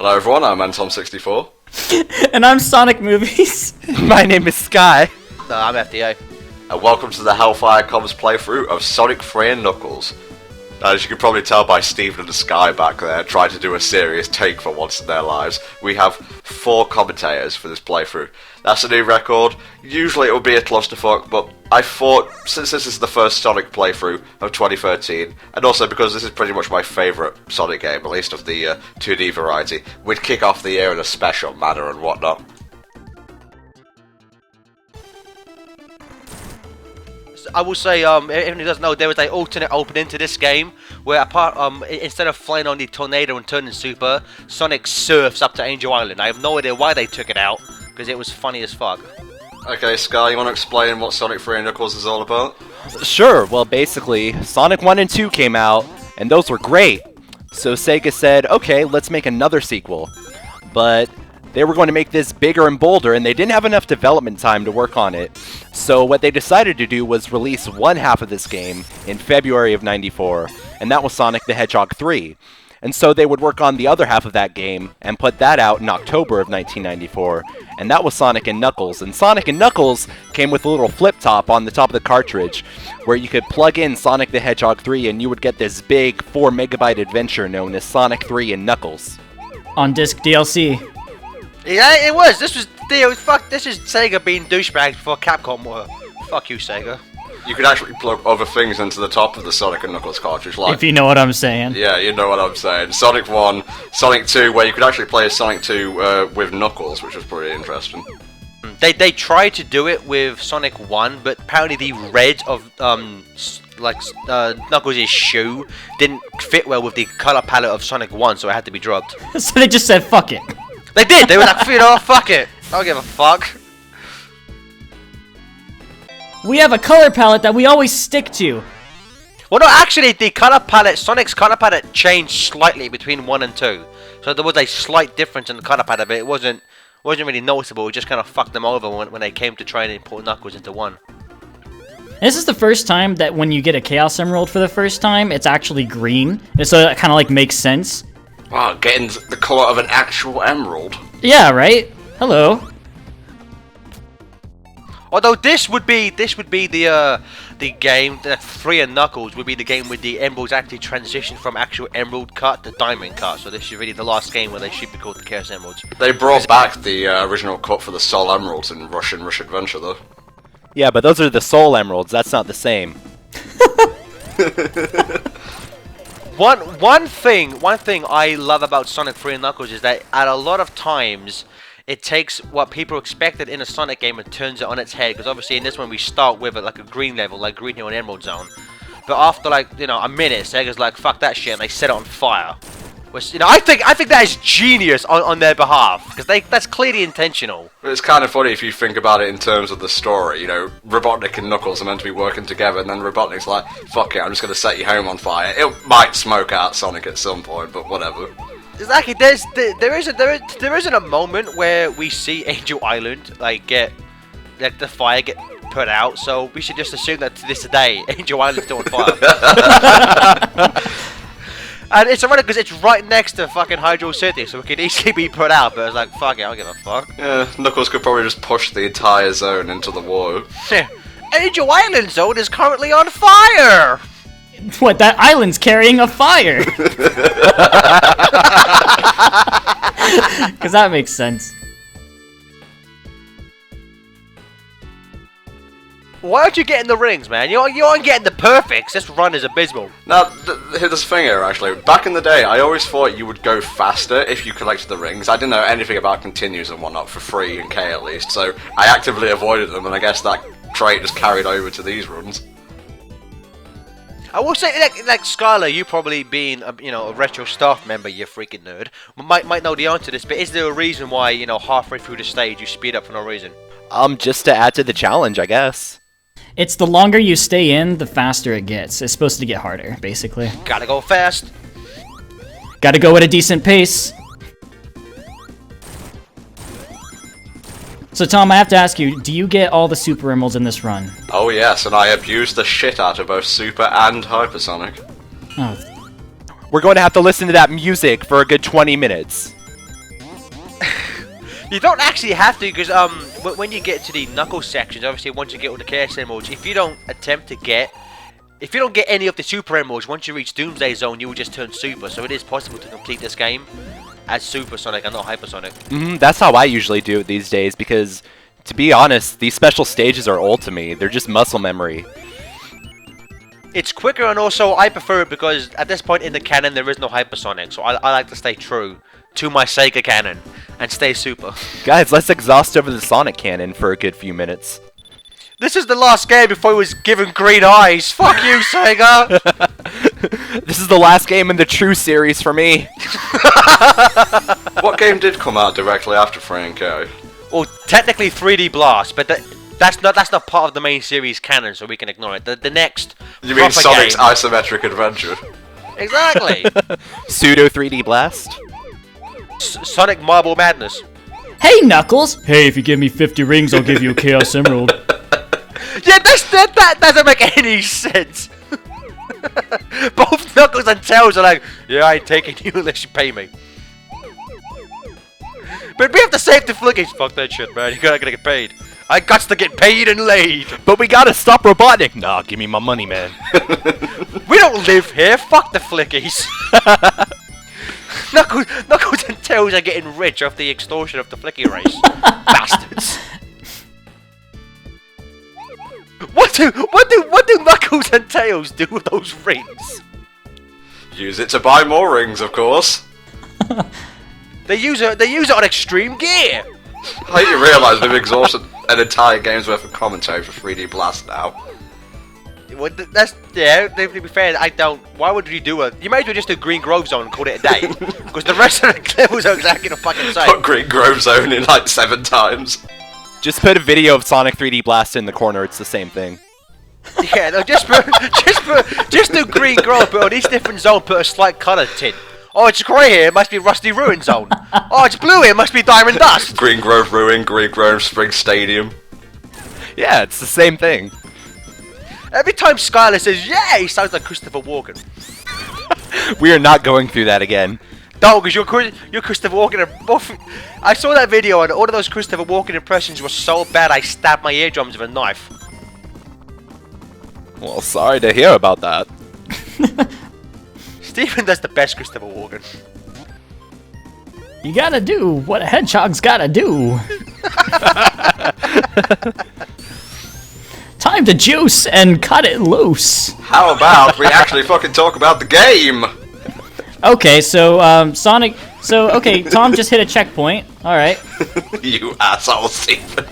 Hello everyone, I'm Antom64. And I'm SonicMovies. My name is Sky. No, I'm FDA. And welcome to the HellfireComms playthrough of Sonic 3 and Knuckles. Now, as you can probably tell by Steven and the Sky back there trying to do a serious take for once in their lives, we have 4 commentators for this playthrough. That's a new record. Usually it would be a clusterfuck, but I thought, since this is the first Sonic playthrough of 2013, and also because this is pretty much my favourite Sonic game, at least of the 2D variety, we'd kick off the year in a special manner and whatnot. I will say, anyone who doesn't know, there was an alternate opening to this game where, instead of flying on the tornado and turning super, Sonic surfs up to Angel Island. I have no idea why they took it out, because it was funny as fuck. Okay, Sky, you want to explain what Sonic 3 and Knuckles is all about? Sure, well basically, Sonic 1 and 2 came out, and those were great. So Sega said, okay, let's make another sequel. But they were going to make this bigger and bolder, and they didn't have enough development time to work on it. So what they decided to do was release one half of this game in February of '94, and that was Sonic the Hedgehog 3. And so they would work on the other half of that game and put that out in October of 1994, and that was Sonic and Knuckles. And Sonic and Knuckles came with a little flip top on the top of the cartridge where you could plug in Sonic the Hedgehog 3 and you would get this big 4 megabyte adventure known as Sonic 3 and Knuckles. On disc DLC. Yeah, it was. This is Sega being douchebags before Capcom were. Fuck you, Sega. You could actually plug other things into the top of the Sonic and Knuckles cartridge, like... If you know what I'm saying. Yeah, you know what I'm saying. Sonic 1, Sonic 2, where you could actually play as Sonic 2 with Knuckles, which was pretty interesting. They tried to do it with Sonic 1, but apparently the red of Knuckles' shoe didn't fit well with the color palette of Sonic 1, so it had to be dropped. So they just said, fuck it. They did! They were like, fuck it! I don't give a fuck. We have a color palette that we always stick to. Well, no, actually, the color palette, Sonic's color palette changed slightly between 1 and 2. So there was a slight difference in the color palette, but it wasn't really noticeable. It just kind of fucked them over when they came to try and import Knuckles into 1. This is the first time that when you get a Chaos Emerald for the first time, it's actually green. And so it kind of like makes sense. Wow, getting the colour of an actual emerald. Yeah, right? Hello. Although this would be the game that 3 and Knuckles would be the game with the emeralds actually transition from actual emerald cut to diamond cut. So this is really the last game where they should be called the Chaos Emeralds. They brought back the original cut for the Soul Emeralds in Rush Adventure, though. Yeah, but those are the Soul Emeralds, that's not the same. One thing I love about Sonic 3 and Knuckles is that at a lot of times it takes what people expected in a Sonic game and turns it on its head. Because obviously in this one we start with like a green level, like Green Hill and Emerald Zone. But after a minute, Sega's like, fuck that shit, and they set it on fire. Which, I think that is genius on their behalf, because that's clearly intentional. It's kind of funny if you think about it in terms of the story. Robotnik and Knuckles are meant to be working together, and then Robotnik's like, fuck it, I'm just going to set your home on fire. It might smoke out Sonic at some point, but whatever. Exactly. There isn't a moment where we see Angel Island get the fire get put out. So we should just assume that to this day, Angel Island's still on fire. And it's ironic because it's right next to fucking Hydro City, so it could easily be put out. But it's like, fuck it, I don't give a fuck. Yeah, Knuckles could probably just push the entire zone into the water. Angel Island zone is currently on fire. What, that island's carrying a fire? Because that makes sense. Why aren't you getting the rings, man? You aren't getting the perfects. This run is abysmal. Now, here's the thing here, actually. Back in the day, I always thought you would go faster if you collected the rings. I didn't know anything about continues and whatnot for 3 and K at least, so I actively avoided them, and I guess that trait just carried over to these runs. I will say, like Skylar, you probably being a retro staff member, you freaking nerd, might know the answer to this. But is there a reason why halfway through the stage you speed up for no reason? Just to add to the challenge, I guess. It's the longer you stay in, the faster it gets. It's supposed to get harder, basically. Gotta go fast. Gotta go at a decent pace. So Tom, I have to ask you, do you get all the Super Emeralds in this run? Oh yes, and I abused the shit out of both Super and Hypersonic. Oh. We're going to have to listen to that music for a good 20 minutes. You don't actually have to, because when you get to the Knuckles sections, obviously once you get all the Chaos Emeralds, if you don't get any of the Super Emeralds, once you reach Doomsday Zone, you will just turn Super. So it is possible to complete this game as Super Sonic and not Hypersonic. That's how I usually do it these days, because, to be honest, these special stages are old to me. They're just muscle memory. It's quicker, and also I prefer it because at this point in the canon there is no Hypersonic, so I like to stay true to my Sega canon and stay Super. Guys, let's exhaust over the Sonic canon for a good few minutes. This is the last game before he was given green eyes. Fuck you, Sega! This is the last game in the True series for me. What game did come out directly after 3 and K? Well, technically 3D Blast, but that's not part of the main series canon, so we can ignore it. The next You mean proper Sonic's game. isometric adventure? Exactly. Pseudo 3D Blast. Sonic Marble Madness. Hey, Knuckles! Hey, if you give me 50 rings, I'll give you a Chaos Emerald. Yeah, that doesn't make any sense. Both Knuckles and Tails are like, yeah, I ain't taking you unless you pay me. But we have to save the Flickies. Fuck that shit, man. You're not gonna get paid. I got to get paid and laid. But we gotta stop Robotnik. Nah, give me my money, man. We don't live here. Fuck the Flickies. Knuckles and Tails are getting rich off the extortion of the Flicky race. Bastards. What do Knuckles and Tails do with those rings? Use it to buy more rings, of course. They use it on extreme gear. I think you realise we've exhausted an entire game's worth of commentary for 3D Blast now. Well, to be fair, I don't. Why would you do it? You might as well just do Green Grove Zone and call it a day. Because the rest of the levels are exactly the fucking same. Put Green Grove Zone in like 7 times. Just put a video of Sonic 3D Blast in the corner, it's the same thing. Yeah, no, just do Green Grove, but on each different zone put a slight colour tint. Oh, it's grey here, it must be Rusty Ruin Zone. Oh, it's blue here, it must be Diamond Dust. Green Grove Ruin, Green Grove Spring Stadium. Yeah, it's the same thing. Every time Skylar says, yeah, he sounds like Christopher Walken. We are not going through that again. No, because you're Christopher Walken. I saw that video and all of those Christopher Walken impressions were so bad I stabbed my eardrums with a knife. Well, sorry to hear about that. Steven does the best Christopher Walken. You gotta do what a hedgehog's gotta do. Time to juice and cut it loose. How about we actually fucking talk about the game? Okay, so Sonic. So okay, Tom just hit a checkpoint. All right. You asshole, Stephen.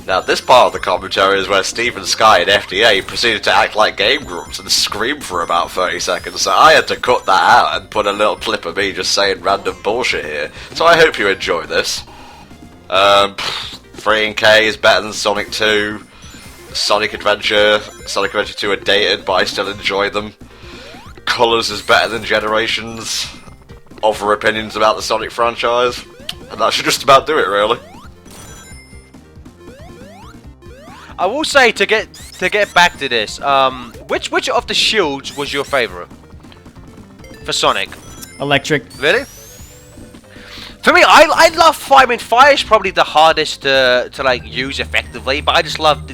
Now, this part of the commentary is where Stephen Sky and FDA proceeded to act like Game Grumps and scream for about 30 seconds, so I had to cut that out and put a little clip of me just saying random bullshit here. So I hope you enjoy this. 3 and K is better than Sonic 2. Sonic Adventure 2 are dated, but I still enjoy them. Colors is better than Generations. Other opinions about the Sonic franchise. And that should just about do it, really. I will say to get back to this, which of the shields was your favorite for Sonic? Electric. Really? For me, I love fire. I mean, fire is probably the hardest to like use effectively, but I just love the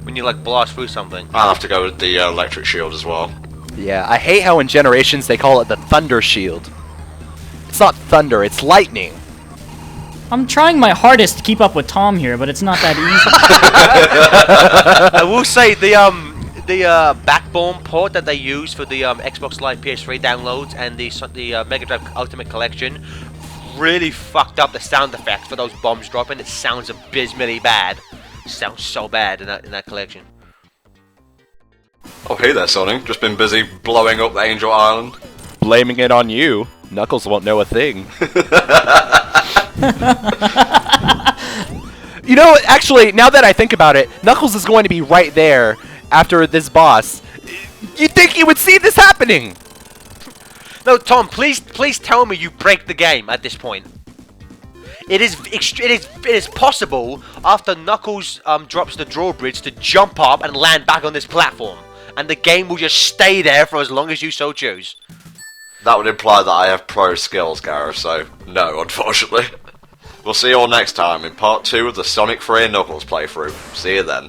when you like blast through something. I'll have to go with the electric shield as well. Yeah, I hate how in Generations they call it the Thunder Shield. It's not thunder, it's lightning. I'm trying my hardest to keep up with Tom here, but it's not that easy. I will say the Backbone port that they use for the Xbox Live PS3 downloads and the Mega Drive Ultimate Collection really fucked up the sound effects for those bombs dropping. It sounds abysmally bad. It sounds so bad in that collection. Oh, hey there, Sonic. Just been busy blowing up Angel Island. Blaming it on you. Knuckles won't know a thing. You know, actually, now that I think about it, Knuckles is going to be right there after this boss. You'd think he would see this happening! No, Tom, please tell me you break the game at this point. It is possible after Knuckles drops the drawbridge to jump up and land back on this platform, and the game will just stay there for as long as you so choose. That would imply that I have pro skills, Gareth, so no, unfortunately. We'll see you all next time in part 2 of the Sonic 3 and Knuckles playthrough. See you then.